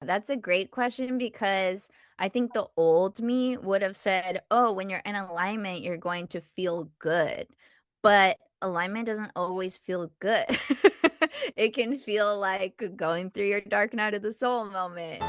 That's a great question because I think the old me would have said, "Oh, when you're in alignment, you're going to feel good." But alignment doesn't always feel good. It can feel like going through your dark night of the soul moment.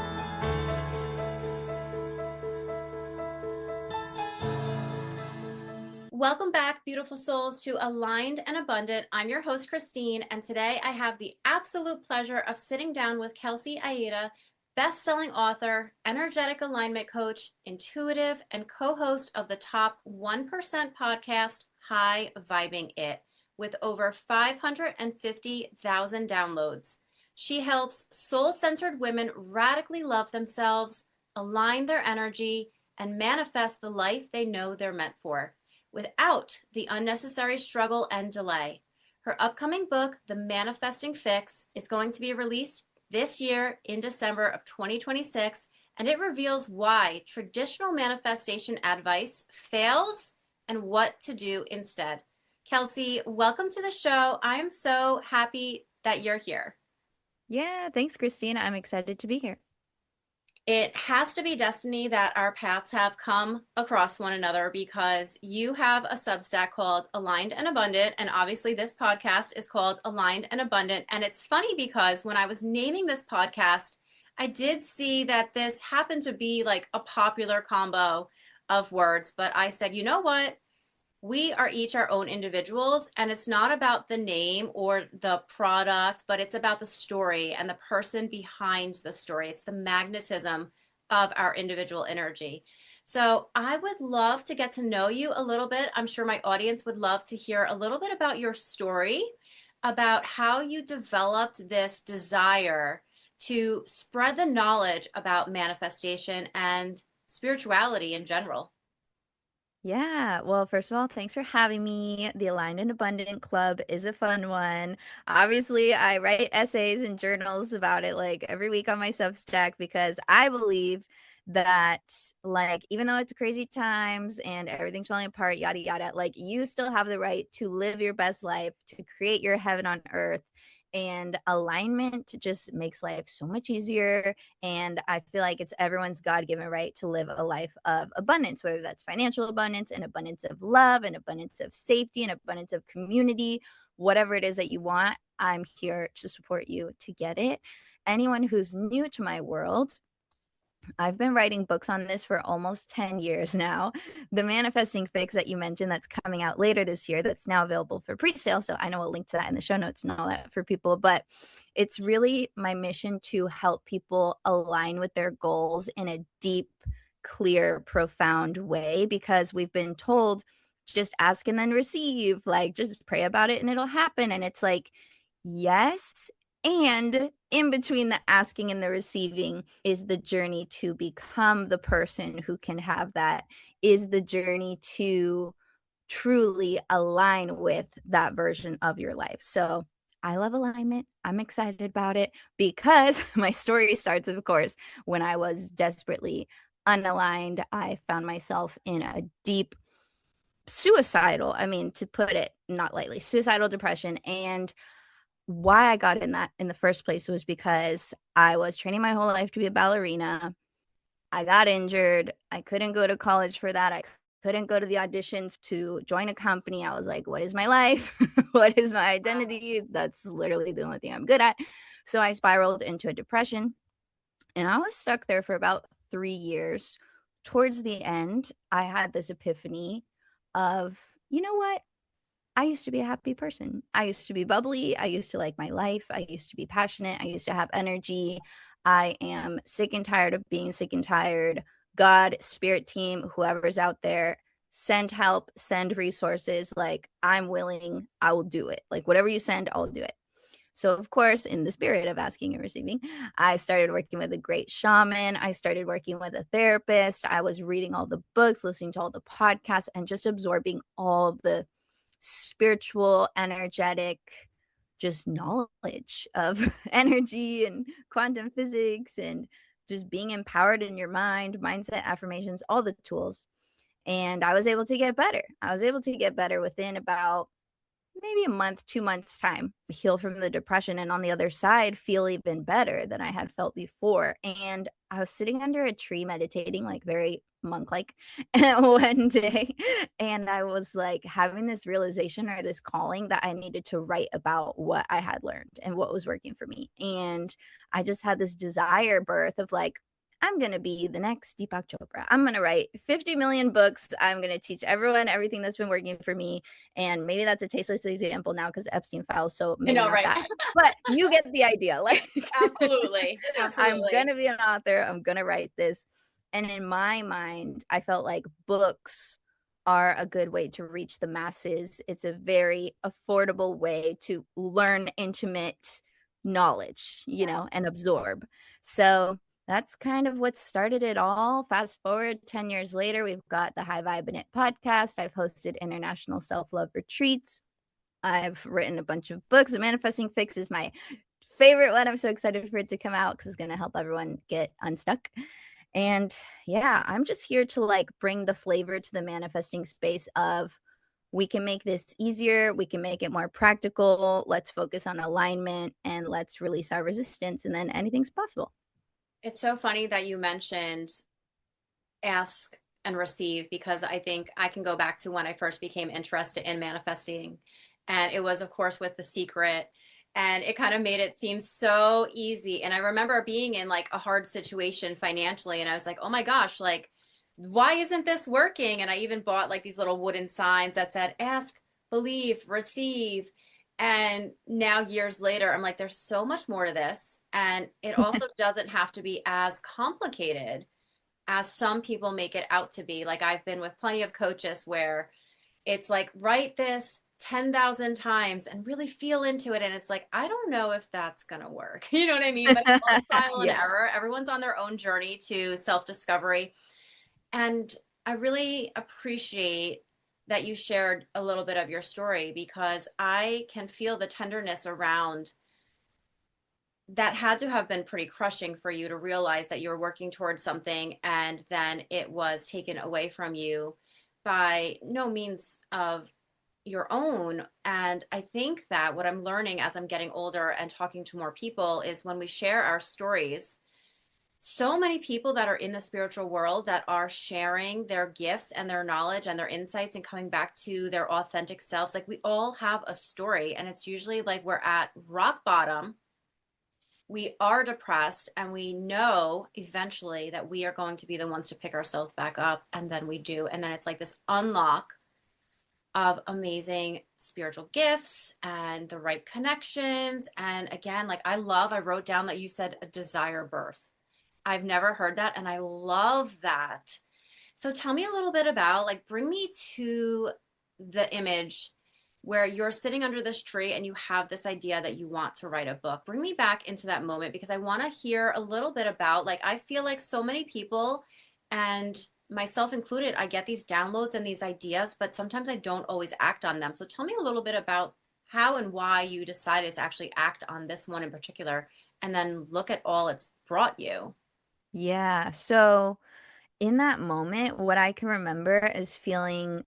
Welcome back, beautiful souls, to Aligned and Abundant. I'm your host, Christine, and today I have the absolute pleasure of sitting down with Kelsey Aida, best-selling author, energetic alignment coach, intuitive, and co-host of the top 1% podcast, High Vibin It, with over 550,000 downloads. She helps soul-centered women radically love themselves, align their energy, and manifest the life they know they're meant for without the unnecessary struggle and delay. Her upcoming book, The Manifesting Fix, is going to be released this year in December of 2026, and it reveals why traditional manifestation advice fails and what to do instead. Kelsey, welcome to the show. I am so happy that you're here. Yeah, thanks, Christina. I'm excited to be here. It has to be destiny that our paths have come across one another because you have a Substack called Aligned and Abundant. And obviously, this podcast is called Aligned and Abundant. And it's funny because when I was naming this podcast, I did see that this happened to be like a popular combo of words. But I said, you know what? We are each our own individuals, and it's not about the name or the product, but it's about the story and the person behind the story. It's the magnetism of our individual energy. So I would love to get to know you a little bit. I'm sure my audience would love to hear a little bit about your story, about how you developed this desire to spread the knowledge about manifestation and spirituality in general. Yeah, well, first of all, thanks for having me. The Aligned and Abundant Club is a fun one. Obviously, I write essays and journals about it like every week on my Substack because I believe that, like, even though it's crazy times and everything's falling apart, yada yada, like, you still have the right to live your best life, to create your heaven on earth. And alignment just makes life so much easier. And I feel like it's everyone's God given right to live a life of abundance, whether that's financial abundance, an abundance of love, an abundance of safety, an abundance of community, whatever it is that you want. I'm here to support you to get it. Anyone who's new to my world, I've been writing books on this for almost 10 years now. The Manifesting Fix that you mentioned that's coming out later this year, that's now available for pre-sale. So I know we'll link to that in the show notes and all that for people. But it's really my mission to help people align with their goals in a deep, clear, profound way because we've been told just ask and then receive, like just pray about it and it'll happen. And it's like, yes, and in between the asking and the receiving is the journey to become the person who can have that, is the journey to truly align with that version of your life. So I love alignment. I'm excited about it because my story starts, of course, when I was desperately unaligned. I found myself in a deep suicidal, I mean, to put it not lightly, suicidal depression. And why I got in that in the first place was because I was training my whole life to be a ballerina. I got injured. I couldn't go to college for that. I couldn't go to the auditions to join a company. I was like, what is my life? What is my identity? That's literally the only thing I'm good at. So I spiraled into a depression and I was stuck there for about 3 years. Towards the end, I had this epiphany of, you know what? I used to be a happy person. I used to be bubbly. I used to like my life. I used to be passionate. I used to have energy. I am sick and tired of being sick and tired. God, spirit team, whoever's out there, send help, send resources. Like, I'm willing, I will do it. Like, whatever you send, I'll do it. So, of course, in the spirit of asking and receiving, I started working with a great shaman. I started working with a therapist. I was reading all the books, listening to all the podcasts, and just absorbing all the spiritual, energetic, just knowledge of energy and quantum physics and just being empowered in your mind, mindset, affirmations, all the tools. And I was able to get better. I was able to get better within about maybe a month, 2 months time, heal from the depression. And on the other side, feel even better than I had felt before. And I was sitting under a tree meditating, like very monk like, one day. And I was like having this realization or this calling that I needed to write about what I had learned and what was working for me. And I just had this desire birth of like, I'm going to be the next Deepak Chopra. I'm going to write 50 million books. I'm going to teach everyone everything that's been working for me. And maybe that's a tasteless example now because Epstein files, so You maybe know, not right? that. But you get the idea. Like, Absolutely. I'm Absolutely. gonna be an author. I'm gonna write this. And in my mind, I felt like books are a good way to reach the masses. It's a very affordable way to learn intimate knowledge, and absorb. So that's kind of what started it all. Fast forward 10 years later, we've got the High Vibin It podcast. I've hosted international self love retreats. I've written a bunch of books. The Manifesting Fix is my favorite one. I'm so excited for it to come out because it's going to help everyone get unstuck. And yeah, I'm just here to like bring the flavor to the manifesting space of we can make this easier, we can make it more practical. Let's focus on alignment and let's release our resistance, and then anything's possible. It's so funny that you mentioned ask and receive because I think I can go back to when I first became interested in manifesting. And it was, of course, with The Secret. And it kind of made it seem so easy. And I remember being in like a hard situation financially. And I was like, oh my gosh, like, why isn't this working? And I even bought like these little wooden signs that said, ask, believe, receive. And now, years later, I'm like, there's so much more to this. And it also doesn't have to be as complicated as some people make it out to be. Like I've been with plenty of coaches where it's like, write this 10,000 times and really feel into it. And it's like, I don't know if that's going to work. You know what I mean? But it's all trial and Yeah. error. Everyone's on their own journey to self discovery. And I really appreciate that you shared a little bit of your story because I can feel the tenderness around that had to have been pretty crushing for you to realize that you were working towards something and then it was taken away from you by no means of your own. And I think that what I'm learning as I'm getting older and talking to more people is when we share our stories, so many people that are in the spiritual world that are sharing their gifts and their knowledge and their insights and coming back to their authentic selves. Like we all have a story, and it's usually like we're at rock bottom, we are depressed, and we know eventually that we are going to be the ones to pick ourselves back up, and then we do, and then it's like this unlock of amazing spiritual gifts and the right connections. And again, like I wrote down that you said a desire birth. I've never heard that, and I love that. So tell me a little bit about, like, bring me to the image where you're sitting under this tree and you have this idea that you want to write a book. Bring me back into that moment because I want to hear a little bit about, like, I feel like so many people, and myself included, I get these downloads and these ideas, but sometimes I don't always act on them. So tell me a little bit about how and why you decided to actually act on this one in particular, and then look at all it's brought you. Yeah. So in that moment, what I can remember is feeling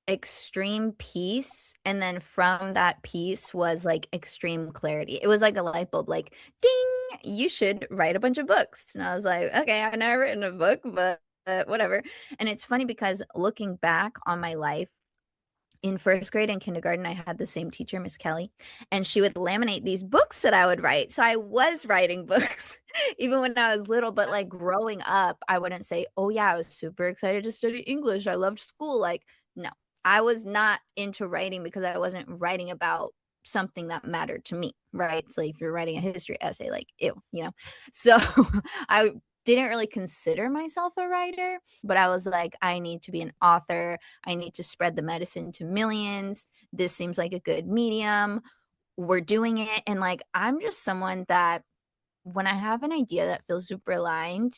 extreme peace. And then from that peace was like extreme clarity. It was like a light bulb, like, ding, you should write a bunch of books. And I was like, okay, I've never written a book, but whatever. And it's funny because looking back on my life, in first grade and kindergarten, I had the same teacher, Miss Kelly, and she would laminate these books that I would write. So I was writing books even when I was little, but like growing up, I wouldn't say, oh, yeah, I was super excited to study English. I loved school. Like, no, I was not into writing because I wasn't writing about something that mattered to me, right? It's like if you're writing a history essay, like, ew. So I didn't really consider myself a writer, but I was like, I need to be an author. I need to spread the medicine to millions. This seems like a good medium. We're doing it. And like, I'm just someone that when I have an idea that feels super aligned,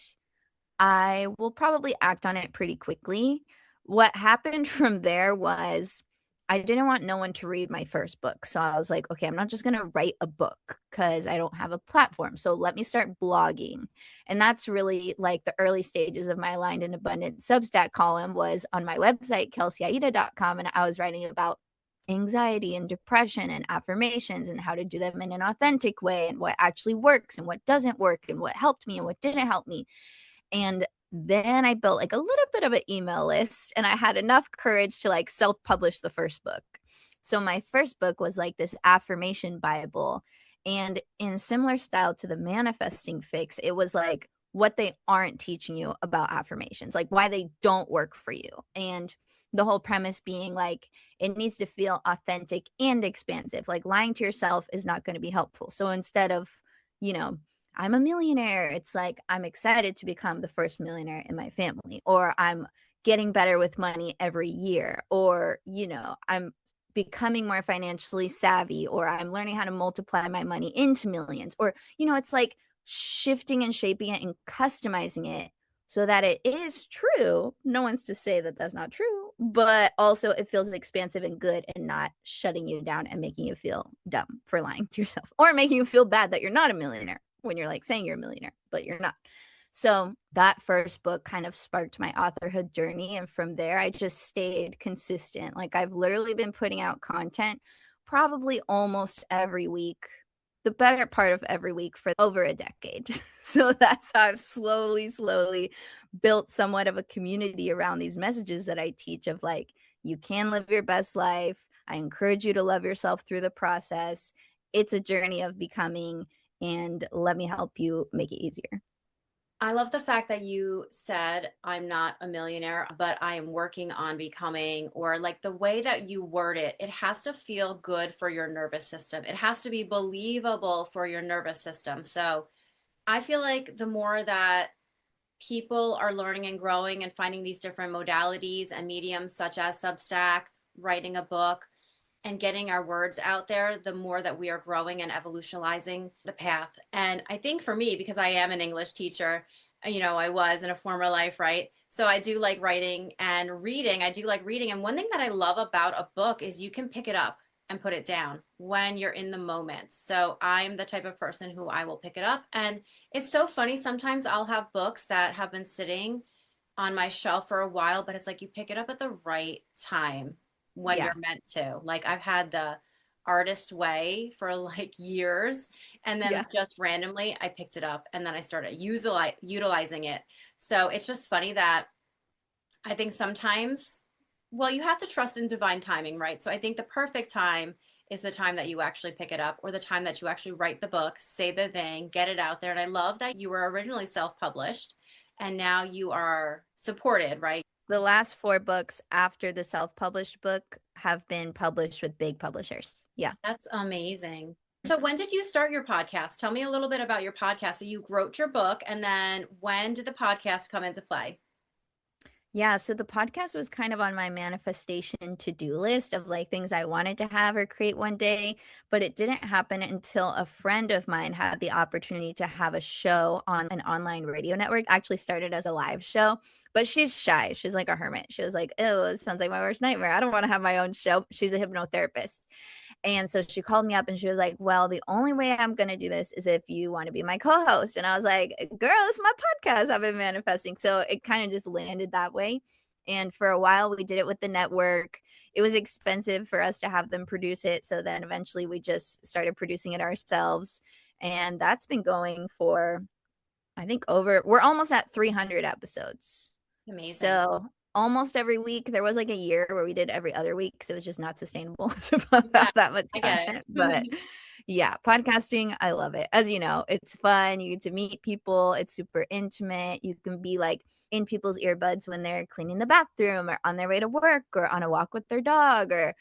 I will probably act on it pretty quickly. What happened from there was I didn't want no one to read my first book. So I was like, okay, I'm not just going to write a book because I don't have a platform. So let me start blogging. And that's really like the early stages of my Aligned and Abundant Substack column was on my website, KelseyAida.com. And I was writing about anxiety and depression and affirmations and how to do them in an authentic way and what actually works and what doesn't work and what helped me and what didn't help me. And then I built like a little bit of an email list, and I had enough courage to like self-publish the first book. So my first book was like this affirmation Bible. And in similar style to the manifesting fix, it was like what they aren't teaching you about affirmations, like why they don't work for you. And the whole premise being like it needs to feel authentic and expansive. Like lying to yourself is not going to be helpful. So instead of, you know, I'm a millionaire, it's like I'm excited to become the first millionaire in my family, or I'm getting better with money every year, or, I'm becoming more financially savvy, or I'm learning how to multiply my money into millions, or, it's like shifting and shaping it and customizing it so that it is true. No one's to say that that's not true, but also it feels expansive and good and not shutting you down and making you feel dumb for lying to yourself or making you feel bad that you're not a millionaire when you're like saying you're a millionaire, but you're not. So that first book kind of sparked my authorhood journey. And from there, I just stayed consistent. Like I've literally been putting out content probably almost every week, the better part of every week for over a decade. So that's how I've slowly built somewhat of a community around these messages that I teach of like, you can live your best life. I encourage you to love yourself through the process. It's a journey of becoming, and let me help you make it easier. I love the fact that you said, I'm not a millionaire, but I am working on becoming, or like the way that you word it, it has to feel good for your nervous system. It has to be believable for your nervous system. So I feel like the more that people are learning and growing and finding these different modalities and mediums, such as Substack, writing a book, and getting our words out there, the more that we are growing and evolutionizing the path. And I think for me, because I am an English teacher, I was in a former life, right? So I do like writing and reading. I do like reading. And one thing that I love about a book is you can pick it up and put it down when you're in the moment. So I'm the type of person who I will pick it up. And it's so funny. Sometimes I'll have books that have been sitting on my shelf for a while, but it's like you pick it up at the right time when Yeah. you're meant to. Like I've had the artist way for like years, and then Yeah. just randomly I picked it up and then I started utilizing it. So it's just funny that I think sometimes, well, you have to trust in divine timing, right? So I think the perfect time is the time that you actually pick it up, or the time that you actually write the book, say the thing, get it out there. And I love that you were originally self-published and now you are supported, right? The last four books after the self-published book have been published with big publishers. Yeah. That's amazing. So when did you start your podcast? Tell me a little bit about your podcast. So you wrote your book, and then when did the podcast come into play? Yeah, so the podcast was kind of on my manifestation to-do list of like things I wanted to have or create one day, but it didn't happen until a friend of mine had the opportunity to have a show on an online radio network. Actually started as a live show, but she's shy. She's like a hermit. She was like, "Oh, it sounds like my worst nightmare. I don't want to have my own show." She's a hypnotherapist. And so she called me up and she was like, "Well, the only way I'm going to do this is if you want to be my co host." And I was like, "Girl, it's my podcast I've been manifesting." So it kind of just landed that way. And for a while, we did it with the network. It was expensive for us to have them produce it. So then eventually we just started producing it ourselves. And that's been going for, I think, we're almost at 300 episodes. Amazing. So almost every week. There was like a year where we did every other week because it was just not sustainable to put Yeah, out that much I get content. But it. yeah, podcasting, I love it. As you know, it's fun. You get to meet people. It's super intimate. You can be like in people's earbuds when they're cleaning the bathroom or on their way to work or on a walk with their dog. Or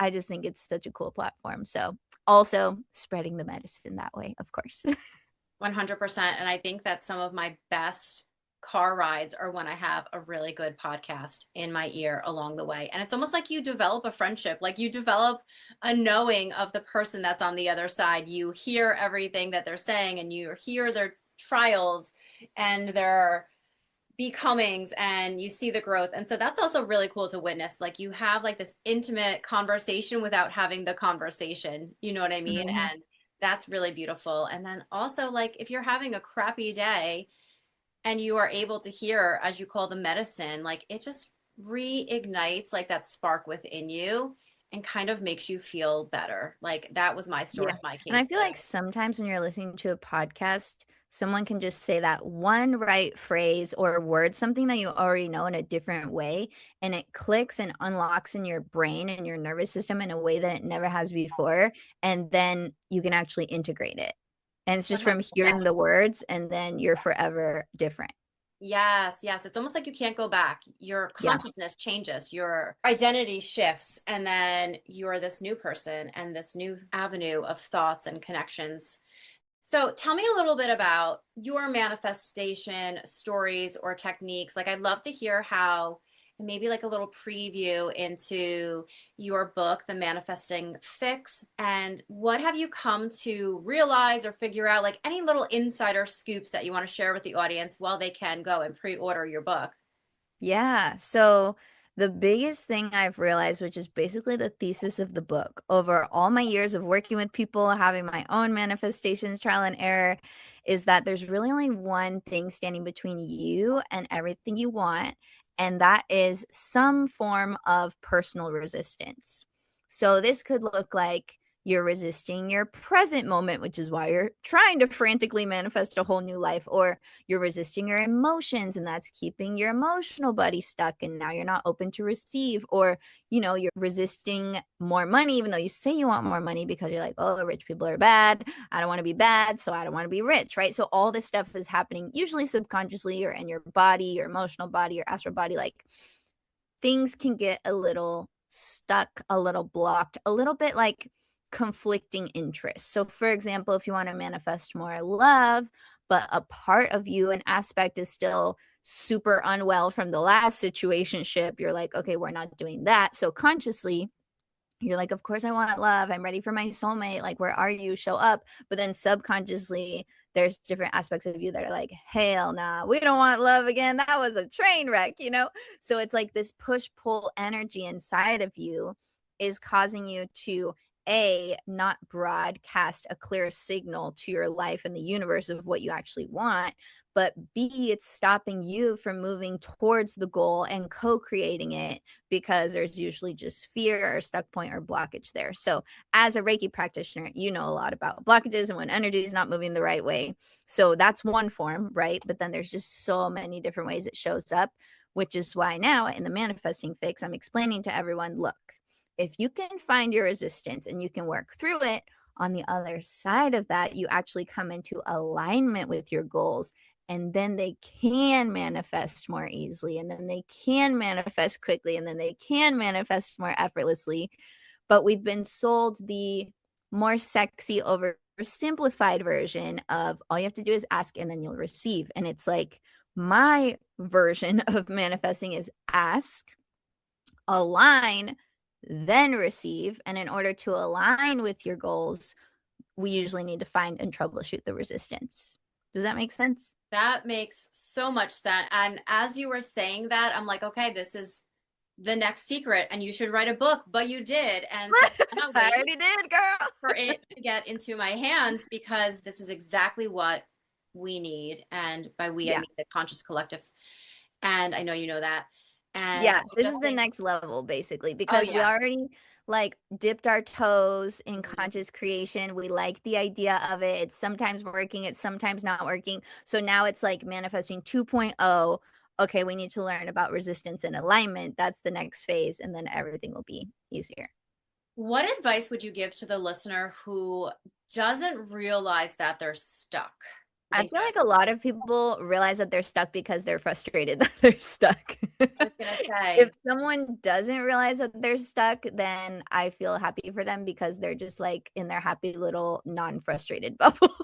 I just think it's such a cool platform. So also spreading the medicine that way, of course. 100%. And I think that some of my best car rides are when I have a really good podcast in my ear along the way. And it's almost like you develop a friendship, like you develop a knowing of the person that's on the other side. You hear everything that they're saying and you hear their trials and their becomings, and you see the growth. And so that's also really cool to witness. Like you have like this intimate conversation without having the conversation. You know what I mean? Mhm. And that's really beautiful. And then also, like, if you're having a crappy day and you are able to hear, as you call the medicine, like it just reignites like that spark within you. and kind of makes you feel better. Like that was my story Yeah. in my And I case. feel like sometimes when you're listening to a podcast, someone can just say that one right phrase or word, something that you already know in a different way, and it clicks and unlocks in your brain and your nervous system in a way that it never has before. And then you can actually integrate it. And it's just from 100%. hearing the words, and then you're forever different. Yes, yes. It's almost like you can't go back. Your Yeah. consciousness changes, your identity shifts, and then you're this new person and this new avenue of thoughts and connections. So tell me a little bit about your manifestation stories or techniques. Like, I'd love to hear how, and maybe like a little preview into your book, The Manifesting Fix, and what have you come to realize or figure out, like any little insider scoops that you want to share with the audience while they can go and pre-order your book. Yeah. So the biggest thing I've realized, which is basically the thesis of the book, over all my years of working with people, having my own manifestations, trial and error, is that there's really only one thing standing between you and everything you want, and that is some form of personal resistance. So this could look like you're resisting your present moment, which is why you're trying to frantically manifest a whole new life, or you're resisting your emotions and that's keeping your emotional body stuck and now you're not open to receive, or you're resisting more money even though you say you want more money because you're like, oh, rich people are bad, I don't want to be bad, so I don't want to be rich, right? So all this stuff is happening usually subconsciously or in your body, your emotional body, your astral body. Like, things can get a little stuck, a little blocked, a little bit like conflicting interests. So, for example, if you want to manifest more love, but a part of you, an aspect is still super unwell from the last situationship, you're like, okay, we're not doing that. So, consciously, you're like, of course I want love, I'm ready for my soulmate, like, where are you, show up. But then subconsciously there's different aspects of you that are like, hell nah, we don't want love again, that was a train wreck. So it's like this push pull energy inside of you is causing you to not broadcast a clear signal to your life and the universe of what you actually want, but B, it's stopping you from moving towards the goal and co-creating it because there's usually just fear or stuck point or blockage there. So, as a Reiki practitioner, you know a lot about blockages and when energy is not moving the right way. So, that's one form, right? But then there's just so many different ways it shows up, which is why now in the manifesting fix, I'm explaining to everyone, look, if you can find your resistance and you can work through it, on the other side of that, you actually come into alignment with your goals, and then they can manifest more easily, and then they can manifest quickly, and then they can manifest more effortlessly. But we've been sold the more sexy, oversimplified version of all you have to do is ask and then you'll receive. And it's like, my version of manifesting is ask, align, then receive. And in order to align with your goals, we usually need to find and troubleshoot the resistance. Does that make sense? That makes so much sense. And as you were saying that, I'm like, okay, this is the next secret, and you should write a book, but you did. And so I cannot I wait already did, girl. for it to get into my hands because this is exactly what we need. And by we, I Yeah. mean the conscious collective. And I know you know that. And Yeah, I this just is the think, next level basically oh, because we yeah. already like dipped our toes in Mhm. conscious creation. We like the idea of it. It's sometimes working, it's sometimes not working. So now it's like manifesting 2.0. Okay, we need to learn about resistance and alignment. That's the next phase, and then everything will be easier. What advice would you give to the listener who doesn't realize that they're stuck? I They feel just, like a lot of people realize that they're stuck because they're frustrated that they're stuck. I was gonna If say, someone doesn't realize that they're stuck, then I feel happy for them because they're just like in their happy little non-frustrated bubble.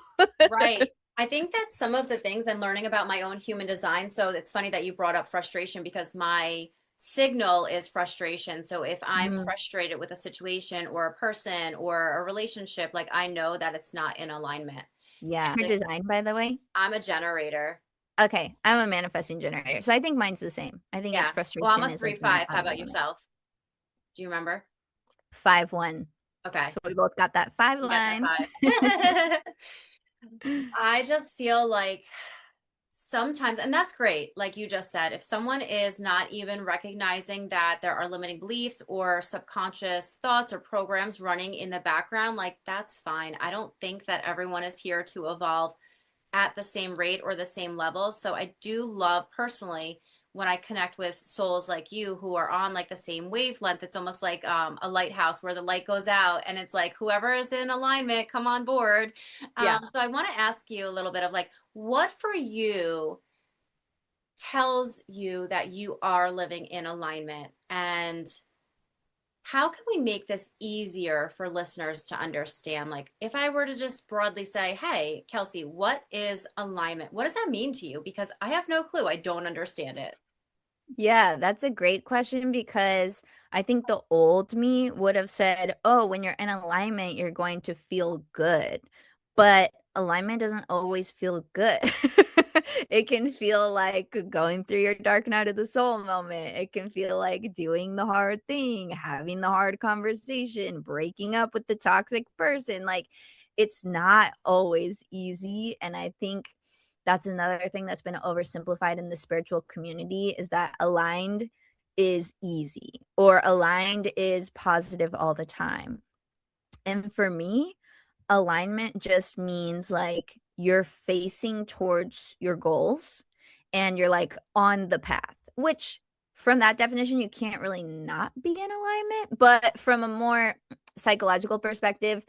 right. I think that some of the things I'm learning about my own human design. So it's funny that you brought up frustration because my signal is frustration. So if I'm Mhm. frustrated with a situation or a person or a relationship, like I know that it's not in alignment. Yeah. Your And design, by the way. I'm a generator. Okay, I'm a manifesting generator. So I think mine's the same. I think it's Yeah. Well, I'm frustration a is like three not five. How out of about alignment. yourself? Do you remember? 5-1. Okay. So we both got that five You got that line. five. I just feel like sometimes, and that's great, like you just said, if someone is not even recognizing that there are limiting beliefs or subconscious thoughts or programs running in the background, like that's fine. I don't think that everyone is here to evolve at the same rate or the same level. So I do love personally when I connect with souls like you who are on like the same wavelength. It's almost like a lighthouse where the light goes out and it's like whoever is in alignment, come on board. Yeah. So I want to ask you a little bit of like, what for you tells you that you are living in alignment, and how can we make this easier for listeners to understand? Like, if I were to just broadly say, hey, Kelsey, what is alignment? What does that mean to you? Because I have no clue. I don't understand it. Yeah, that's a great question because I think the old me would have said, oh, when you're in alignment, you're going to feel good. But alignment doesn't always feel good. It can feel like going through your dark night of the soul moment. It can feel like doing the hard thing, having the hard conversation, breaking up with the toxic person. Like, it's not always easy. And I think that's another thing that's been oversimplified in the spiritual community is that aligned is easy or aligned is positive all the time. And for me, alignment just means like you're facing towards your goals and you're like on the path, which from that definition, you can't really not be in alignment. But from a more psychological perspective,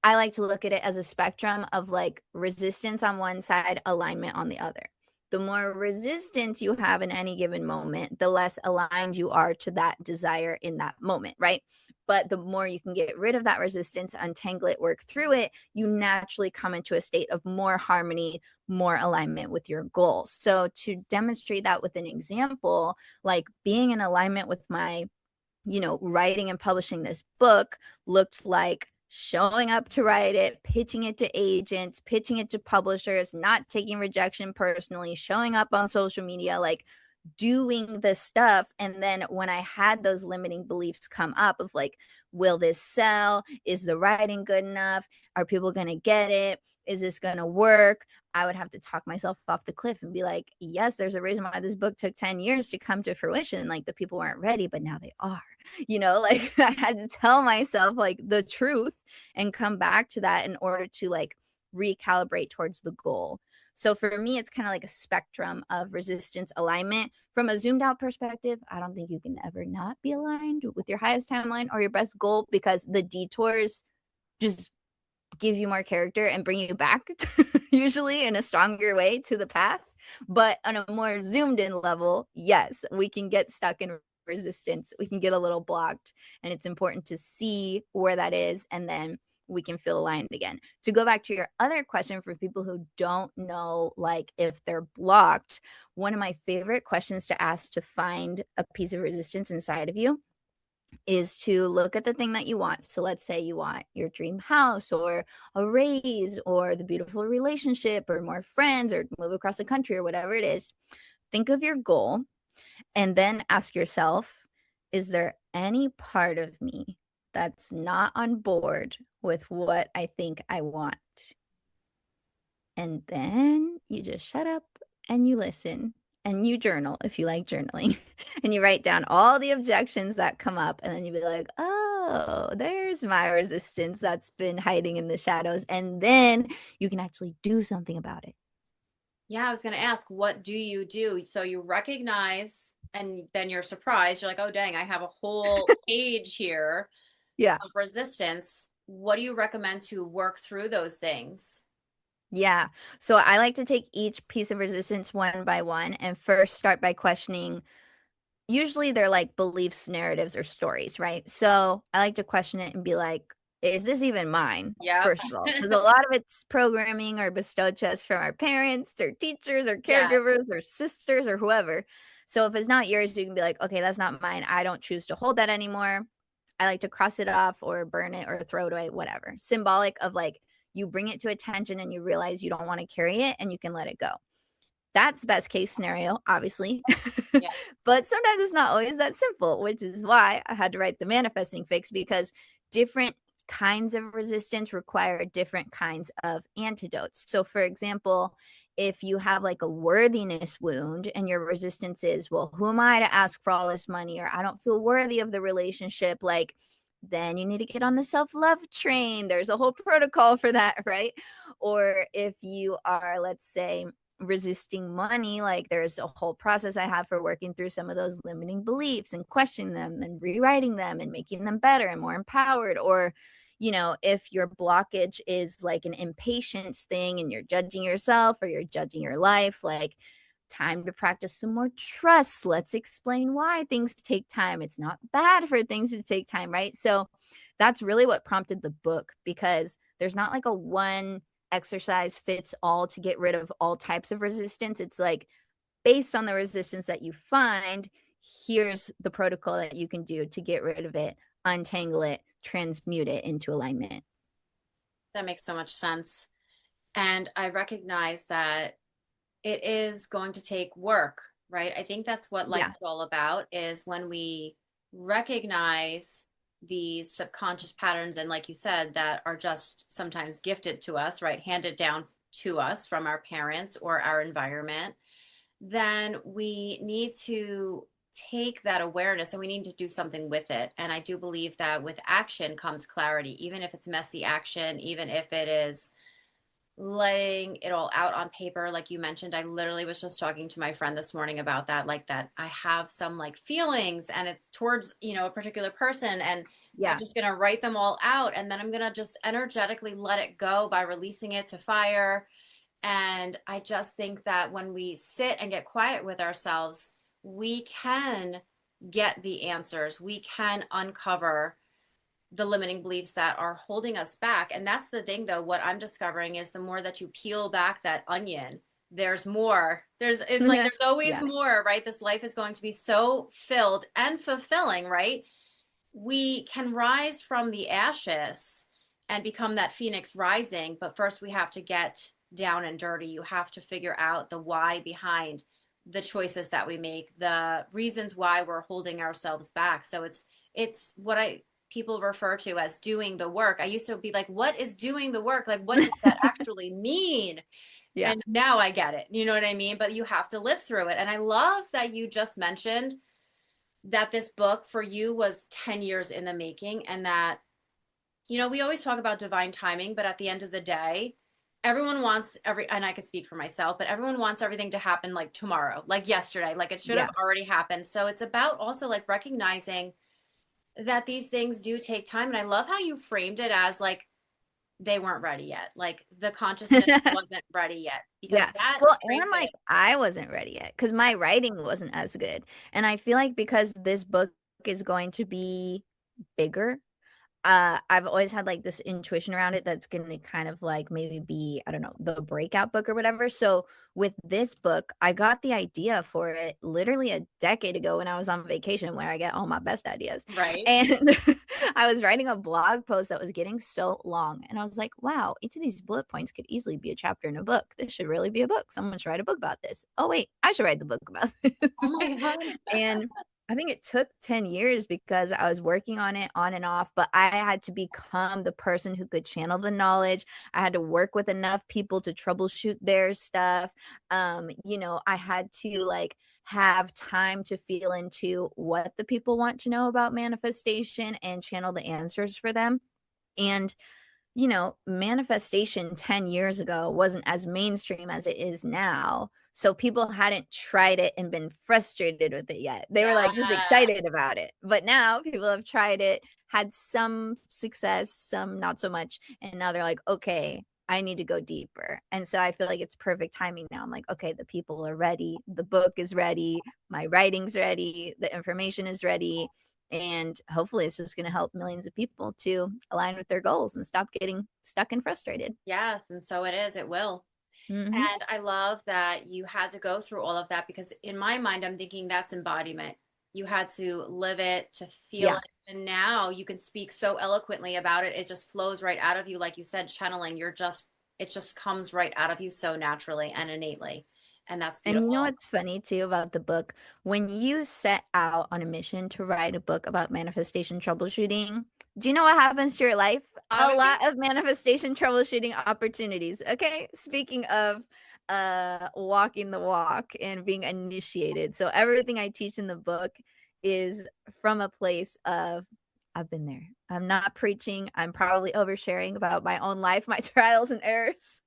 I like to look at it as a spectrum of like resistance on one side, alignment on the other. The more resistance you have in any given moment, the less aligned you are to that desire in that moment, right? But the more you can get rid of that resistance, untangle it, work through it, you naturally come into a state of more harmony, more alignment with your goals. So, to demonstrate that with an example, like being in alignment with my writing and publishing this book looked like showing up to write it, pitching it to agents, pitching it to publishers, not taking rejection personally, showing up on social media, like doing the stuff. And then when I had those limiting beliefs come up of like, will this sell? Is the writing good enough? Are people going to get it? Is this going to work? I would have to talk myself off the cliff and be like, yes, there's a reason why this book took 10 years to come to fruition. Like the people weren't ready, but now they are. Like I had to tell myself like the truth and come back to that in order to like recalibrate towards the goal. So for me, it's kind of like a spectrum of resistance alignment. From a zoomed out perspective, I don't think you can ever not be aligned with your highest timeline or your best goal because the detours just give you more character and bring you back usually in a stronger way to the path. But on a more zoomed in level, yes, we can get stuck in resistance. We can get a little blocked. And it's important to see where that is. And then we can feel aligned again. To go back to your other question for people who don't know, like if they're blocked, one of my favorite questions to ask to find a piece of resistance inside of you is to look at the thing that you want. So let's say you want your dream house or a raise or the beautiful relationship or more friends or move across the country or whatever it is. Think of your goal and then ask yourself, is there any part of me that's not on board with what I think I want? And then you just shut up and you listen and you journal if you like journaling and you write down all the objections that come up and then you be like, oh, there's my resistance that's been hiding in the shadows. And then you can actually do something about it. Yeah, I was going to ask, what do you do? So you recognize, and then you're surprised. You're like, oh, dang, I have a whole page here Yeah. of resistance. What do you recommend to work through those things? Yeah. So I like to take each piece of resistance one by one and first start by questioning. Usually they're like beliefs, narratives, or stories, right? So I like to question it and be like, is this even mine? Yep. First of all, because a lot of it's programming or bestowed to us from our parents or teachers or Yeah. caregivers or sisters or whoever. So if it's not yours, you can be like, okay, that's not mine. I don't choose to hold that anymore. I like to cross it off or burn it or throw it away, whatever. Symbolic of like you bring it to attention and you realize you don't want to carry it and you can let it go. That's best case scenario, obviously. Yeah. But sometimes it's not always that simple, which is why I had to write the manifesting fix because different kinds of resistance require different kinds of antidotes. So, for example, if you have like a worthiness wound and your resistance is, well, who am I to ask for all this money? Or I don't feel worthy of the relationship. Like, then you need to get on the self love train. There's a whole protocol for that, right? Or if you are, let's say, resisting money, like there's a whole process I have for working through some of those limiting beliefs and questioning them and rewriting them and making them better and more empowered. Or, if your blockage is like an impatience thing and you're judging yourself or you're judging your life, like time to practice some more trust. Let's explain why things take time. It's not bad for things to take time, right? So that's really what prompted the book, because there's not like a one exercise fits all to get rid of all types of resistance. It's like, based on the resistance that you find, here's the protocol that you can do to get rid of it, untangle it, transmute it into alignment. That makes so much sense. And I recognize that it is going to take work, right? I think that's what life Yeah. is all about, is when we recognize these subconscious patterns, and like you said, that are just sometimes gifted to us, right? Handed down to us from our parents or our environment, then we need to take that awareness and we need to do something with it. And I do believe that with action comes clarity, even if it's messy action, even if it is letting it all out on paper. Like you mentioned, I literally was just talking to my friend this morning about that, like that I have some like feelings and it's towards, a particular person, and I'm Yeah. just going to write them all out, and then I'm going to just energetically let it go by releasing it to fire. And I just think that when we sit and get quiet with ourselves, we can get the answers. We can uncover the limiting beliefs that are holding us back. And that's the thing, though. What I'm discovering is the more that you peel back that onion, there's more. It's like there's always Yeah. more, right? This life is going to be so filled and fulfilling, right? We can rise from the ashes and become that phoenix rising, but first we have to get down and dirty. You have to figure out the why behind the choices that we make, the reasons why we're holding ourselves back. So it's what I people refer to as doing the work. I used to be like, what is doing the work? Like, what does that actually mean? Yeah. And now I get it. You know what I mean? But you have to live through it. And I love that you just mentioned that this book for you was 10 years in the making, and that, we always talk about divine timing, but at the end of the day, everyone wants and I could speak for myself, but everyone wants everything to happen like tomorrow, like yesterday, like it should have Yeah. already happened. So it's about also like recognizing that these things do take time. And I love how you framed it as like they weren't ready yet. Like the consciousness wasn't ready yet, because Yeah. that Well, frames and like it. I wasn't ready yet because my writing wasn't as good. And I feel like because this book is going to be bigger, I've always had like this intuition around it that's going to kind of like maybe be, I don't know, the breakout book or whatever. So with this book, I got the idea for it literally a decade ago when I was on vacation, where I get all my best ideas. Right. And I was writing a blog post that was getting so long. And I was like, wow, each of these bullet points could easily be a chapter in a book. This should really be a book. Someone should write a book about this. Oh, wait, I should write the book about Oh this. my God. And I think it took 10 years because I was working on it on and off, but I had to become the person who could channel the knowledge. I had to work with enough people to troubleshoot their stuff. I had to like have time to feel into what the people want to know about manifestation and channel the answers for them. And manifestation 10 years ago wasn't as mainstream as it is now. So people hadn't tried it and been frustrated with it yet. They were like just Yeah. excited about it. But now people have tried it, had some success, some not so much. And now they're like, okay, I need to go deeper. And so I feel like it's perfect timing now. I'm like, okay, the people are ready. The book is ready. My writing's ready. The information is ready, and hopefully it's just going to help millions of people to align with their goals and stop getting stuck and frustrated. Yes, and so it is. It will. Hmm. And I love that you had to go through all of that, because in my mind, I'm thinking that's embodiment. You had to live it, to feel Yeah. it. And now you can speak so eloquently about it. It just flows right out of you. Like you said, channeling, it just comes right out of you so naturally and innately. And that's And you know beautiful. what's funny too about the book? When you set out on a mission to write a book about manifestation troubleshooting, do you know what happens to your life? A Obviously, lot of manifestation troubleshooting opportunities. Okay. Speaking of walking the walk and being initiated. So everything I teach in the book is from a place of I've been there. I'm not preaching. I'm probably oversharing about my own life, my trials and errors.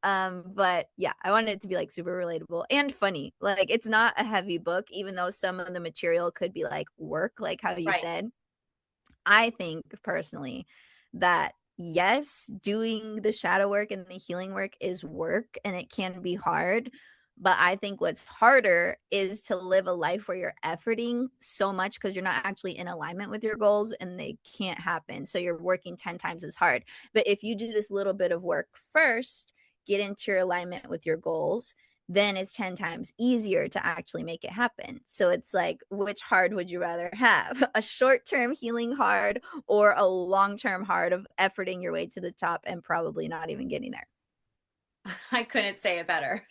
But yeah, I wanted it to be like super relatable and funny. Like it's not a heavy book, even though some of the material could be like work, like how you Right. said. I think personally that yes, doing the shadow work and the healing work is work and it can be hard. But I think what's harder is to live a life where you're efforting so much because you're not actually in alignment with your goals and they can't happen. So you're working 10 times as hard. But if you do this little bit of work first, get into your alignment with your goals, then it's 10 times easier to actually make it happen. So it's like, which hard would you rather have? A short term healing hard or a long term hard of efforting your way to the top and probably not even getting there? I couldn't say it better.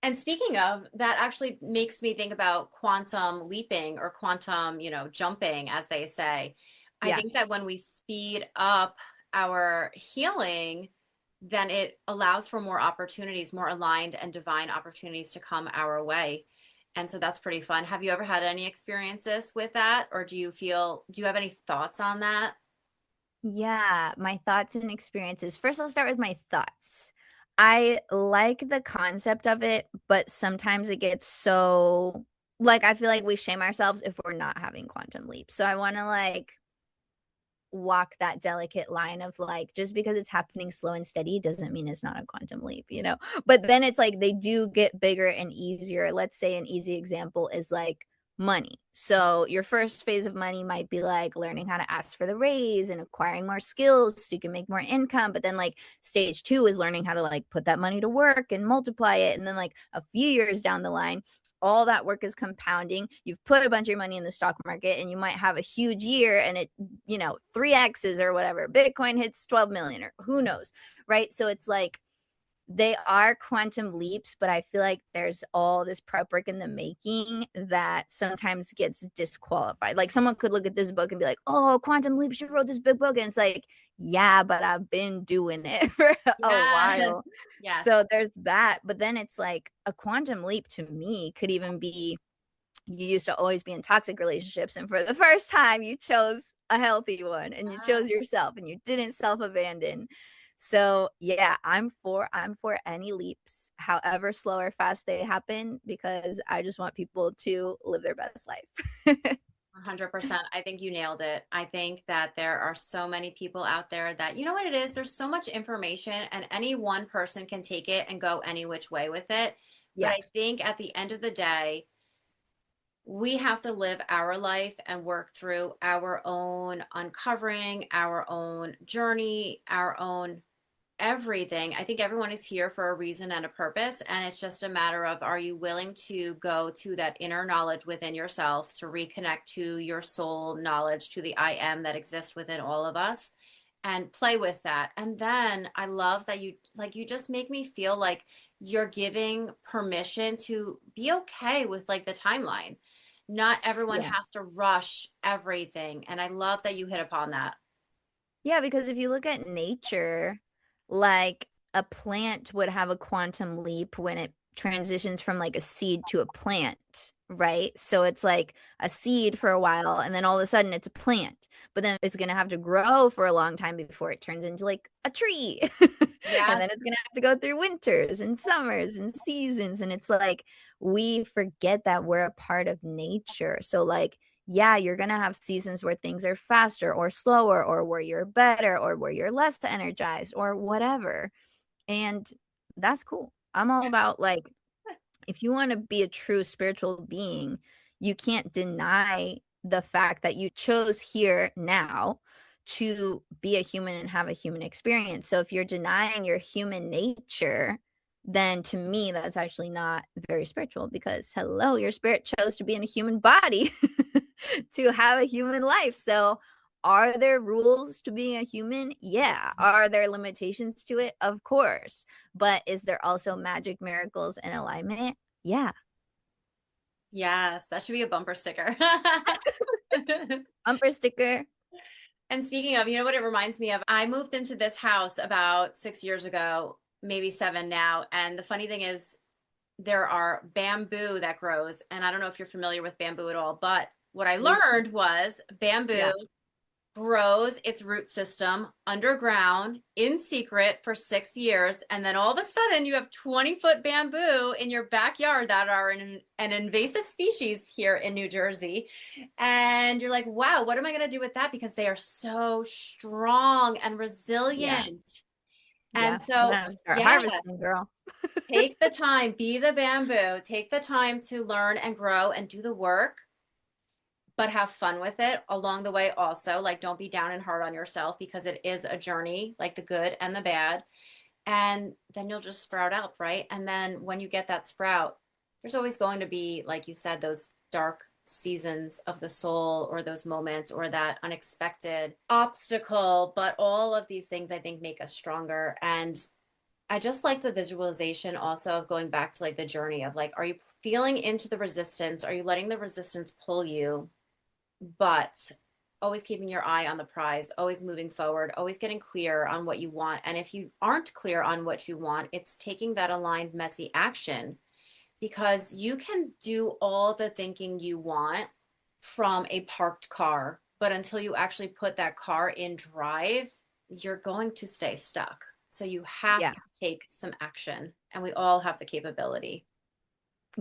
And speaking of, that actually makes me think about quantum leaping or quantum, jumping, as they say. I Yeah. think that when we speed up our healing, then it allows for more opportunities, more aligned and divine opportunities to come our way. And so that's pretty fun. Have you ever had any experiences with that? Or do you have any thoughts on that? Yeah. My thoughts and experiences. First, I'll start with my thoughts. I like the concept of it, but sometimes it gets so like I feel like we shame ourselves if we're not having quantum leap. So I want to like walk that delicate line of like just because it's happening slow and steady doesn't mean it's not a quantum leap. But then it's like they do get bigger and easier. Let's say an easy example is like money. So your first phase of money might be like learning how to ask for the raise and acquiring more skills so you can make more income. But then like stage 2 is learning how to like put that money to work and multiply it. And then like a few years down the line, all that work is compounding. You've put a bunch of your money in the stock market and you might have a huge year and it, 3x's or whatever. Bitcoin hits 12 million or who knows, right? So it's like they are quantum leaps, but I feel like there's all this prep work in the making that sometimes gets disqualified. Like someone could look at this book and be like, oh, quantum leap, she wrote this big book. And it's like, yeah, but I've been doing it for a Yes. while. Yes. So there's that. But then it's like a quantum leap to me could even be you used to always be in toxic relationships and for the first time you chose a healthy one and you chose yourself and you didn't self-abandon. So yeah, I'm for any leaps, however slow or fast they happen, because I just want people to live their best life. 100%. I think you nailed it. I think that there are so many people out there that, you know what it is? There's so much information, and any one person can take it and go any which way with it. But Yeah. I think at the end of the day, we have to live our life and work through our own uncovering, our own journey, our own everything. I think everyone is here for a reason and a purpose. And it's just a matter of, are you willing to go to that inner knowledge within yourself to reconnect to your soul knowledge, to the I am that exists within all of us, and play with that. And then I love that you just make me feel like you're giving permission to be okay with like the timeline. Not everyone Yeah. has to rush everything. And I love that you hit upon that. Yeah, because if you look at nature, like a plant would have a quantum leap when it transitions from like a seed to a plant, right? So it's like a seed for a while and then all of a sudden it's a plant. But then it's going to have to grow for a long time before it turns into like a tree. And Yes. then it's going to have to go through winters and summers and seasons. And it's like we forget that we're a part of nature. So, like, yeah, you're going to have seasons where things are faster or slower, or where you're better, or where you're less energized, or whatever. And that's cool. I'm all about like, if you want to be a true spiritual being, you can't deny the fact that you chose here now to be a human and have a human experience. So if you're denying your human nature, then to me, that's actually not very spiritual because, hello, your spirit chose to be in a human body to have a human life. So, are there rules to being a human? Yeah. Are there limitations to it? Of course. But is there also magic, miracles, and alignment? Yeah. Yes, that should be a bumper sticker. Bumper sticker. And speaking of, you know what it reminds me of? I moved into this house about 6 years ago. maybe 7 now. And the funny thing is, there are bamboo that grows. And I don't know if you're familiar with bamboo at all, but what I Used to. learned was bamboo Yeah. grows its root system underground in secret for 6 years. And then all of a sudden, you have 20-foot bamboo in your backyard that are an invasive species here in New Jersey. And you're like, wow, what am I going to do with that? Because they are so strong and Yeah. resilient. Yeah. And I'm so, gonna have to start yeah, harvesting, girl. take the time, be the bamboo, take the time to learn and grow and do the work, but have fun with it along the way also. Like, don't be down and hard on yourself because it is a journey, like the good and the bad. And then you'll just sprout out, right? And then when you get that sprout, there's always going to be, like you said, those dark seasons of the soul or those moments or that unexpected obstacle. But all of these things I think make us stronger. And I just like the visualization also of going back to like the journey of like, are you feeling into the resistance? Are you letting the resistance pull you? But always keeping your eye on the prize, always moving forward, always getting clear on what you want. And if you aren't clear on what you want, it's taking that aligned, messy action because you can do all the thinking you want from a parked car. But until you actually put that car in drive, you're going to stay stuck. So you have Yeah. to take some action, and we all have the capability.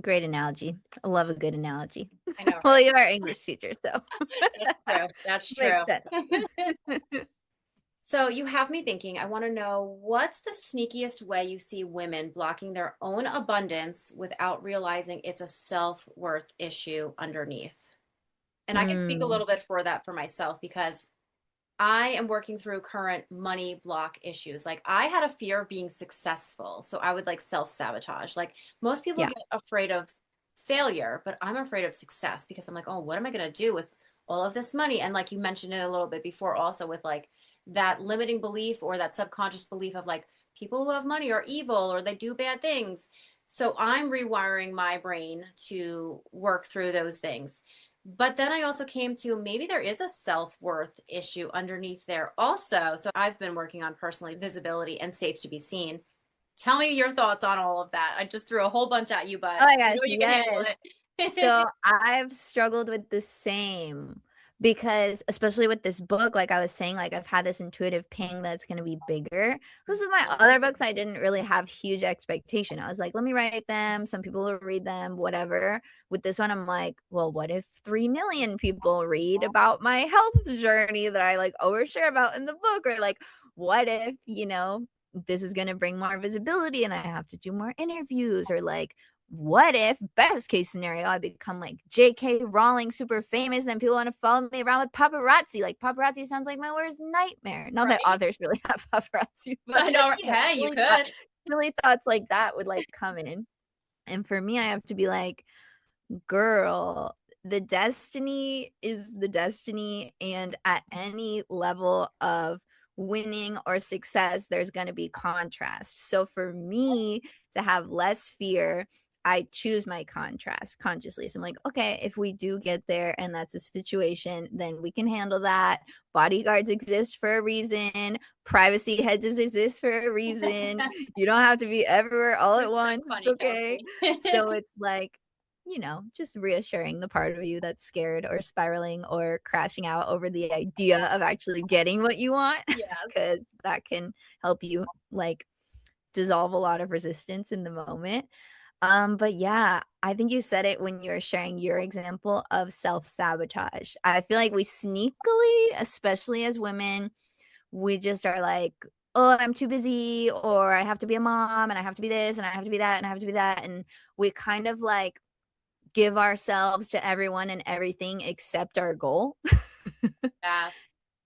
Great analogy. I love a good analogy. I know, Well, right? you are an English teacher, so That's true. That's makes true. sense. So you have me thinking, I want to know what's the sneakiest way you see women blocking their own abundance without realizing it's a self-worth issue underneath. And I can speak a Mm, little bit for that for myself because I am working through current money block issues. Like I had a fear of being successful, so I would like self-sabotage. Like most people yeah. get afraid of failure, but I'm afraid of success because I'm like, "Oh, what am I going to do with all of this money?" And like you mentioned it a little bit before also with like that limiting belief or that subconscious belief of like people who have money are evil or they do bad things. So I'm rewiring my brain to work through those things. But then I also came to maybe there is a self-worth issue underneath there also. So I've been working on personally visibility and safe to be seen. Tell me your thoughts on all of that. I just threw a whole bunch at you, Oh but my I gosh, know you can handle yes. it. So I've struggled with the same because especially with this book, like I was saying, like I've had this intuitive ping that's going to be bigger. Because with my other books, I didn't really have huge expectation. I was like, let me write them. Some people will read them, whatever. With this one, I'm like, well, what if 3 million people read about my health journey that I like overshare about in the book? Or like, what if, this is going to bring more visibility and I have to do more interviews or like, what if best case scenario I become like JK Rowling super famous, then people want to follow me around with paparazzi. Like paparazzi sounds like my worst nightmare. Not that Right? authors really have paparazzi, but I know. Hey, you could. silly thoughts like that would like come in. And for me, I have to be like, girl, the destiny is the destiny, and at any level of winning or success there's going to be contrast. So for me to have less fear, I choose my contrast consciously. So I'm like, okay, if we do get there and that's a situation, then we can handle that. Bodyguards exist for a reason. Privacy hedges exist for a reason. You don't have to be everywhere all You're at so once. It's funny, okay. Kelsey. So it's like, just reassuring the part of you that's scared or spiraling or crashing out over the idea of actually getting what you want, Yes. because that can help you like dissolve a lot of resistance in the moment. But yeah, I think you said it when you were sharing your example of self-sabotage. I feel like we sneakily, especially as women, we just are like, oh, I'm too busy, or I have to be a mom, and I have to be this, and I have to be that, and I have to be that. And we kind of like give ourselves to everyone and everything except our goal. Yeah.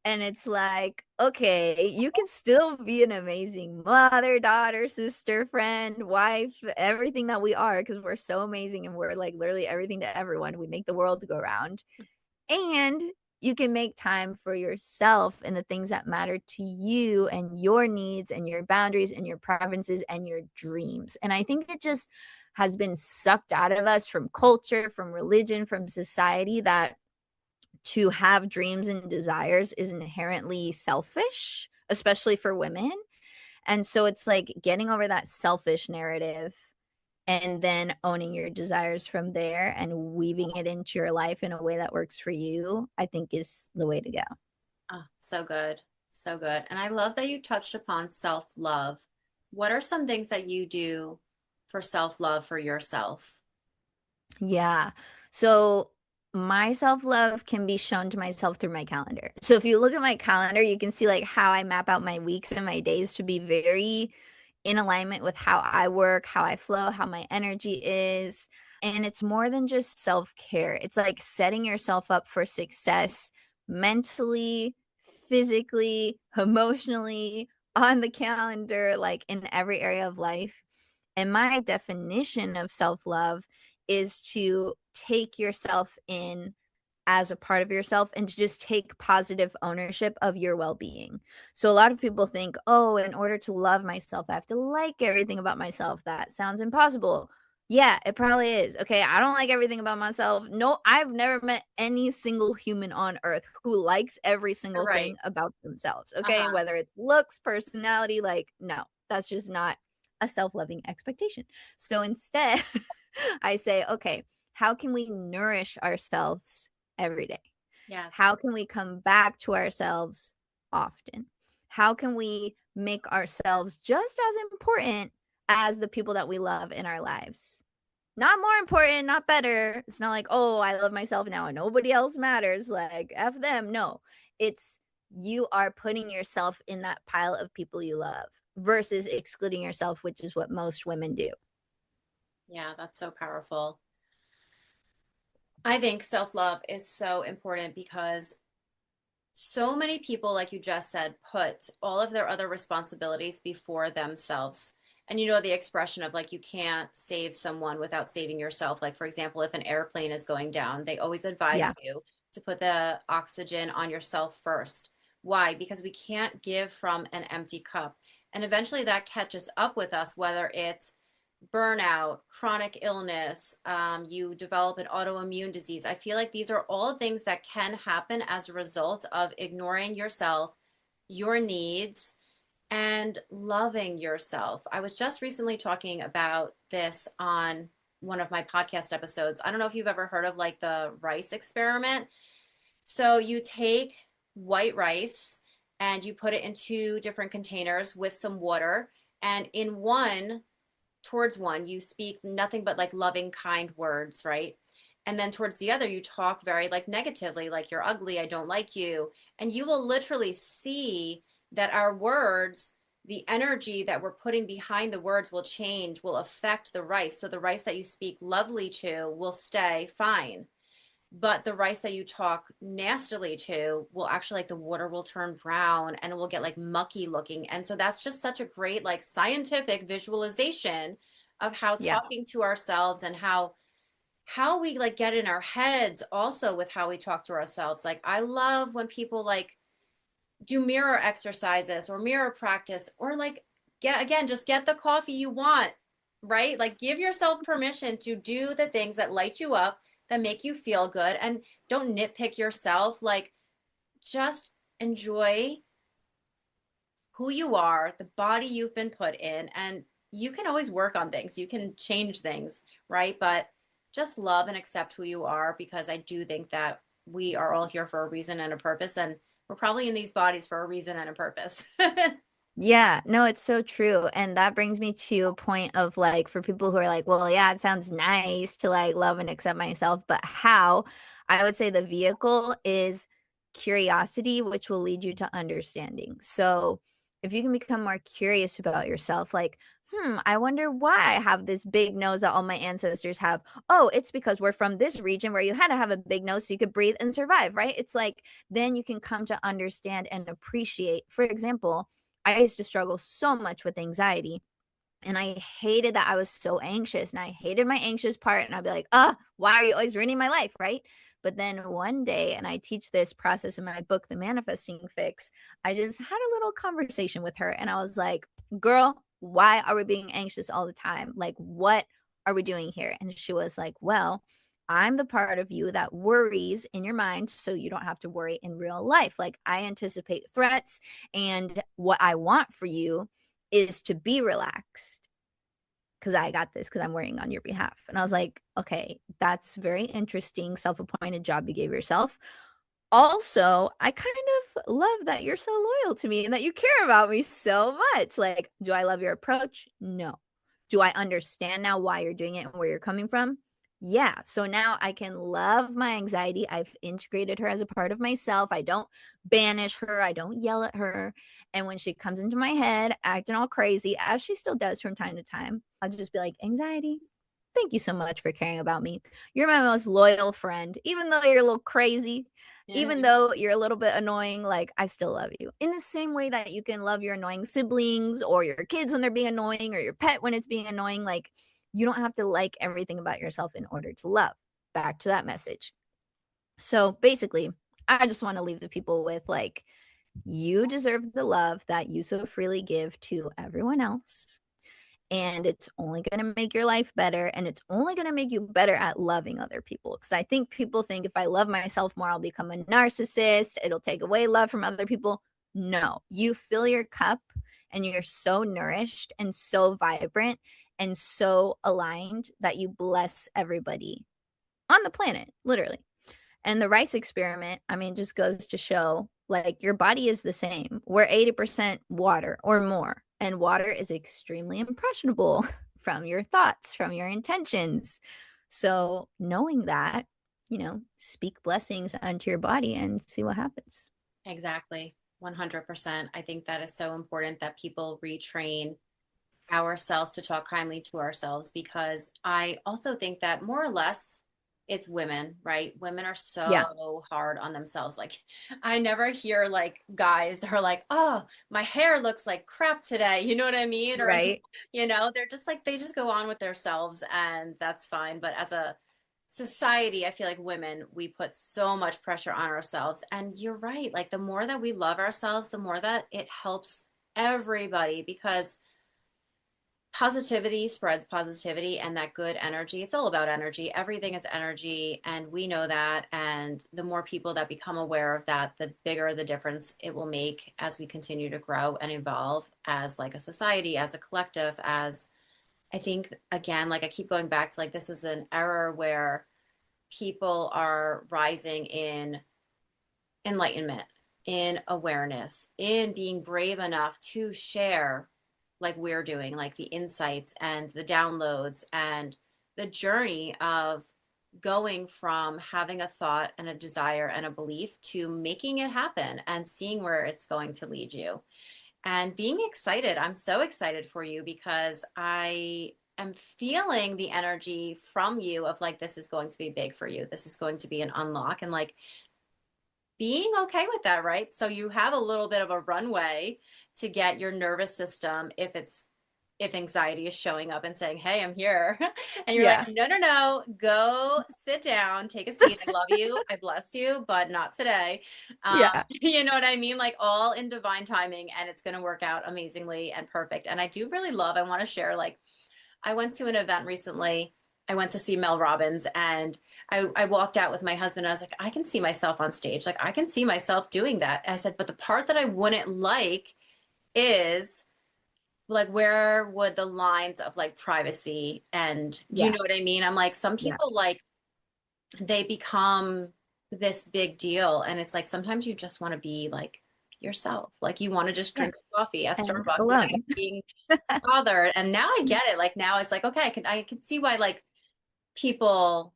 And it's like, okay, you can still be an amazing mother, daughter, sister, friend, wife, everything that we are, because we're so amazing and we're like literally everything to everyone. We make the world go round. And you can make time for yourself and the things that matter to you and your needs and your boundaries and your preferences and your dreams. And I think it just has been sucked out of us from culture, from religion, from society, that to have dreams and desires is inherently selfish, especially for women. And so it's like getting over that selfish narrative and then owning your desires from there and weaving it into your life in a way that works for you, I think is the way to go. Oh, so good. So good. And I love that you touched upon self-love. What are some things that you do for self-love for yourself? Yeah. So my self-love can be shown to myself through my calendar. So if you look at my calendar, you can see like how I map out my weeks and my days to be very in alignment with how I work, how I flow, how my energy is. And it's more than just self-care. It's like setting yourself up for success mentally, physically, emotionally, on the calendar, like in every area of life. And my definition of self-love is to take yourself in as a part of yourself and to just take positive ownership of your well-being. So a lot of people think, "Oh, in order to love myself, I have to like everything about myself." That sounds impossible. Yeah, it probably is. Okay, I don't like everything about myself. No, I've never met any single human on earth who likes every single Right. thing about themselves. Okay, Uh-huh. whether it's looks, personality, like no, that's just not a self-loving expectation. So instead, I say, okay, how can we nourish ourselves every day? Yes. How can we come back to ourselves often? How can we make ourselves just as important as the people that we love in our lives? Not more important, not better. It's not like, oh, I love myself now and nobody else matters. Like, F them. No, it's you are putting yourself in that pile of people you love versus excluding yourself, which is what most women do. Yeah, that's so powerful. I think self-love is so important because so many people, like you just said, put all of their other responsibilities before themselves. And you know the expression of like you can't save someone without saving yourself. Like, for example, if an airplane is going down, they always advise Yeah. you to put the oxygen on yourself first. Why? Because we can't give from an empty cup. And eventually that catches up with us, whether it's burnout, chronic illness, you develop an autoimmune disease. I feel like these are all things that can happen as a result of ignoring yourself, your needs, and loving yourself. I was just recently talking about this on one of my podcast episodes. I don't know if you've ever heard of like the rice experiment. So you take white rice and you put it in two different containers with some water. And in one, towards one, you speak nothing but like loving, kind words, right? And then towards the other, you talk very like negatively, like you're ugly, I don't like you. And you will literally see that our words, the energy that we're putting behind the words will change, will affect the rice. So the rice that you speak lovely to will stay fine. But the rice that you talk nastily to will actually like the water will turn brown and it will get like mucky looking. And so that's just such a great like scientific visualization of how Yeah. talking to ourselves and how we like get in our heads also with how we talk to ourselves. Like I love when people like do mirror exercises or mirror practice or like get again just get the coffee you want, right? Like give yourself permission to do the things that light you up, that make you feel good, and don't nitpick yourself. Like just enjoy who you are, the body you've been put in, and you can always work on things, you can change things, right? But just love and accept who you are, because I do think that we are all here for a reason and a purpose, and we're probably in these bodies for a reason and a purpose. Yeah, no, it's so true. And that brings me to a point of like, for people who are like, well, yeah, it sounds nice to like love and accept myself, but how? I would say the vehicle is curiosity, which will lead you to understanding. So if you can become more curious about yourself, like, I wonder why I have this big nose that all my ancestors have. Oh, it's because we're from this region where you had to have a big nose so you could breathe and survive, right? It's like, then you can come to understand and appreciate. For example, I used to struggle so much with anxiety. And I hated that I was so anxious and I hated my anxious part. And I'd be like, why are you always ruining my life? Right. But then one day, and I teach this process in my book, The Manifesting Fix, I just had a little conversation with her and I was like, girl, why are we being anxious all the time? Like, what are we doing here? And she was like, well, I'm the part of you that worries in your mind so you don't have to worry in real life. Like, I anticipate threats and what I want for you is to be relaxed because I got this because I'm worrying on your behalf. And I was like, okay, that's very interesting. Self-appointed job you gave yourself. Also, I kind of love that you're so loyal to me and that you care about me so much. Like, do I love your approach? No. Do I understand now why you're doing it and where you're coming from? Yeah. So now I can love my anxiety. I've integrated her as a part of myself. I don't banish her, I don't yell at her. And when she comes into my head acting all crazy, as she still does from time to time, I'll just be like, anxiety, thank you so much for caring about me. You're my most loyal friend. Even though you're a little crazy, even Mhm. though you're a little bit annoying, like I still love you. In the same way that you can love your annoying siblings or your kids when they're being annoying or your pet when it's being annoying, like you don't have to like everything about yourself in order to love. Back to that message. So basically, I just want to leave the people with like, you deserve the love that you so freely give to everyone else. And it's only going to make your life better. And it's only going to make you better at loving other people. Because I think people think if I love myself more, I'll become a narcissist. It'll take away love from other people. No, you fill your cup and you're so nourished and so vibrant and so aligned that you bless everybody on the planet, literally. And the rice experiment, I mean, just goes to show like your body is the same. We're 80% water or more, and water is extremely impressionable from your thoughts, from your intentions. So, knowing that, speak blessings unto your body and see what happens. Exactly. 100%. I think that is so important that people retrain ourselves to talk kindly to ourselves because I also think that more or less it's women, right? Women are Yeah, so hard on themselves. Like I never hear like guys are like, "Oh, my hair looks like crap today." You know what I mean? Or right. they're just like they just go on with themselves and that's fine. But as a society, I feel like women, we put so much pressure on ourselves. And you're right. Like the more that we love ourselves, the more that it helps everybody because positivity spreads positivity and that good energy. It's all about energy. Everything is energy, and we know that. And the more people that become aware of that, the bigger the difference it will make as we continue to grow and evolve as like a society, as a collective, as I think again, like I keep going back to like this is an era where people are rising in enlightenment, in awareness, in being brave enough to share, like we're doing, like the insights and the downloads and the journey of going from having a thought and a desire and a belief to making it happen and seeing where it's going to lead you and being excited. I'm so excited for you because I am feeling the energy from you of like, this is going to be big for you. This is going to be an unlock. And like, being okay with that, right? So you have a little bit of a runway to get your nervous system if anxiety is showing up and saying, "Hey, I'm here." And you're like, Yeah, "No, no, no. Go sit down, take a seat. I love you. I bless you, but not today." yeah, You know what I mean? Like all in divine timing and it's going to work out amazingly and perfect. And I do really love, I want to share like I went to an event recently. I went to see Mel Robbins and I walked out with my husband. And I was like, I can see myself on stage. Like, I can see myself doing that. And I said, but the part that I wouldn't like is like, where would the lines of like privacy end? Do you yeah, know what I mean? I'm like, some yeah, people like, they become this big deal. And it's like, sometimes you just want to be like yourself. Like, you want to just yeah. drink coffee at And Starbucks without alone. being bothered. And now I get it. Like, now it's like, okay, I can see why like, people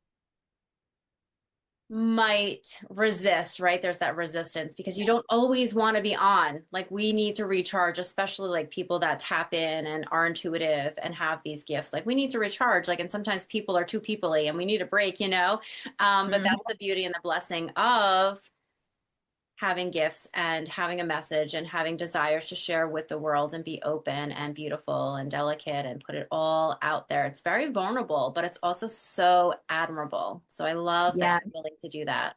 might resist, right? There's that resistance because you don't always want to be on. Like we need to recharge, especially like people that tap in and are intuitive and have these gifts. Like we need to recharge. Like, and sometimes people are too peoply and we need a break, you know? But Mhm. that's the beauty and the blessing of having gifts and having a message and having desires to share with the world and be open and beautiful and delicate and put it all out there. It's very vulnerable, but it's also so admirable. So I love that Yeah. you're willing to do that.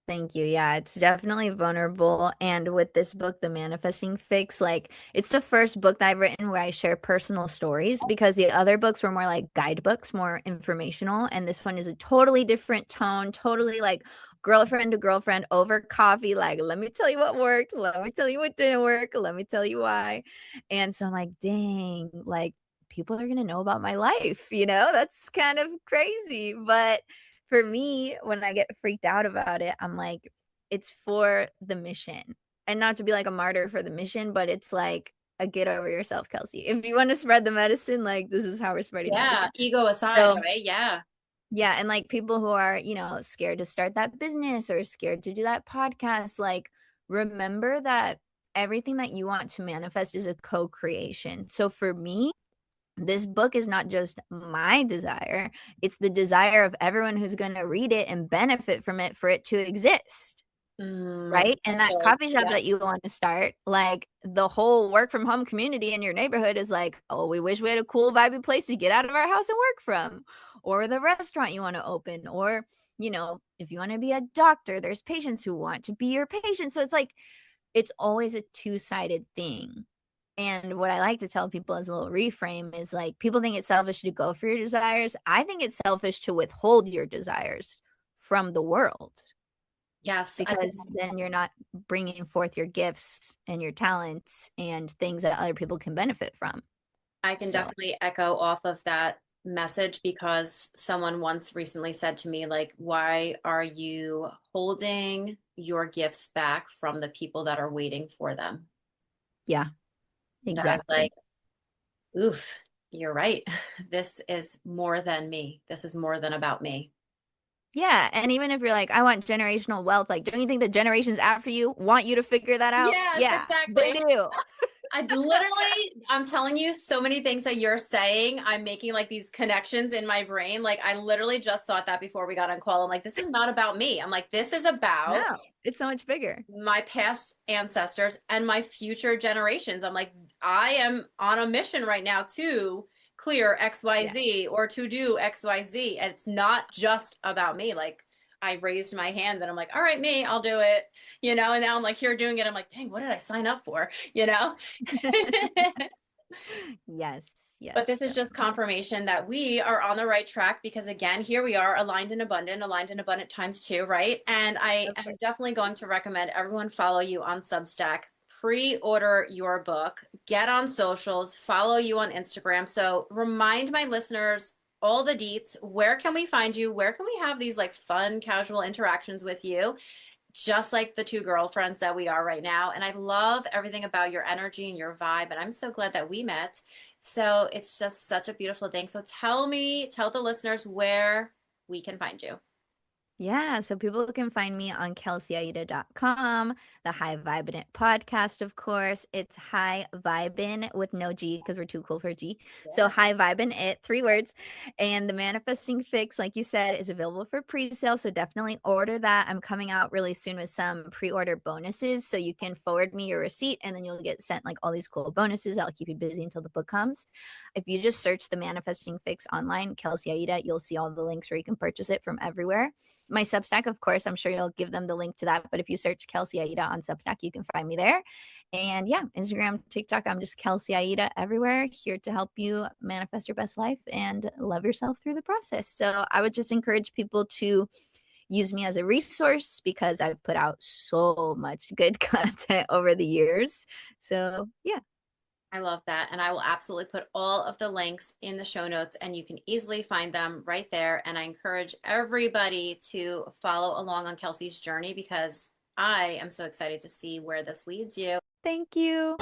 Thank you. Yeah, it's definitely vulnerable. And with this book, The Manifesting Fix, like it's the first book that I've written where I share personal stories because the other books were more like guidebooks, more informational. And this one is a totally different tone, totally like girlfriend to girlfriend over coffee. Like, let me tell you what worked. Let me tell you what didn't work. Let me tell you why. And so I'm like, dang, like people are going to know about my life. That's kind of crazy. But for me, when I get freaked out about it, I'm like, it's for the mission. And not to be like a martyr for the mission, but it's like a get over yourself, Kelsey. If you want to spread the medicine, like this is how we're spreading the Yeah, medicine. ego aside, So right? Yeah. yeah, and like people who are, scared to start that business or scared to do that podcast, like remember that everything that you want to manifest is a co-creation. So for me, this book is not just my desire, it's the desire of everyone who's going to read it and benefit from it for it to exist. Right? And That's that good. coffee shop Yeah. that you want to start, like the whole work from home community in your neighborhood is like, oh, we wish we had a cool, vibey place to get out of our house and work from. Or the restaurant you want to open. Or, if you want to be a doctor, there's patients who want to be your patient. So it's like, it's always a two-sided thing. And what I like to tell people as a little reframe is like, people think it's selfish to go for your desires. I think it's selfish to withhold your desires from the world Yes, I because then you're not bringing forth your gifts and your talents and things that other people can benefit from. can So, definitely echo off of that message because someone once recently said to me, like, why are you holding your gifts back from the people that are waiting for them? yeah, And I was like, exactly. oof, you're right. This is more than me. This is more than about me. Yeah. And even if you're like, I want generational wealth, like, don't you think the generations after you want you to figure that out? Yes, Yeah, they exactly. do. I'm telling you so many things that you're saying. I'm making like these connections in my brain. Like, I literally just thought that before we got on call. I'm like, this is not about me. I'm like, this is about No, it's so much bigger. my past ancestors and my future generations. I'm like, I am on a mission right now to clear Yeah. XYZ or to do XYZ. And it's not just about me. Like, I raised my hand and I'm like, all right, me, I'll do it, and now I'm like here doing it. I'm like, dang, what did I sign up for? Yes, But yes, this is just definitely. confirmation that we are on the right track because, again, here we are aligned and abundant times two, right? And I Of am course. definitely going to recommend everyone follow you on Substack, pre order your book, get on socials, follow you on Instagram. So remind my listeners all the deets. Where can we find you? Where can we have these like fun, casual interactions with you? Just like the two girlfriends that we are right now. And I love everything about your energy and your vibe. And I'm so glad that we met. So it's just such a beautiful thing. So tell the listeners where we can find you. Yeah, so people can find me on KelseyAida.com, the High Vibin It podcast, of course. It's High Vibin with no G because we're too cool for G. So Yeah. High Vibin It, 3 words. And the Manifesting Fix, like you said, is available for pre-sale. So definitely order that. I'm coming out really soon with some pre-order bonuses. So you can forward me your receipt and then you'll get sent like all these cool bonuses. That'll keep you busy until the book comes. If you just search the Manifesting Fix online, Kelsey Aida, you'll see all the links where you can purchase it from everywhere. My Substack, of course, I'm sure you'll give them the link to that. But if you search Kelsey Aida on Substack, you can find me there. And yeah, Instagram, TikTok, I'm just Kelsey Aida everywhere, here to help you manifest your best life and love yourself through the process. So I would just encourage people to use me as a resource because I've put out so much good content over the years. So yeah. I love that. And I will absolutely put all of the links in the show notes and you can easily find them right there. And I encourage everybody to follow along on Kelsey's journey because I am so excited to see where this leads you. Thank you.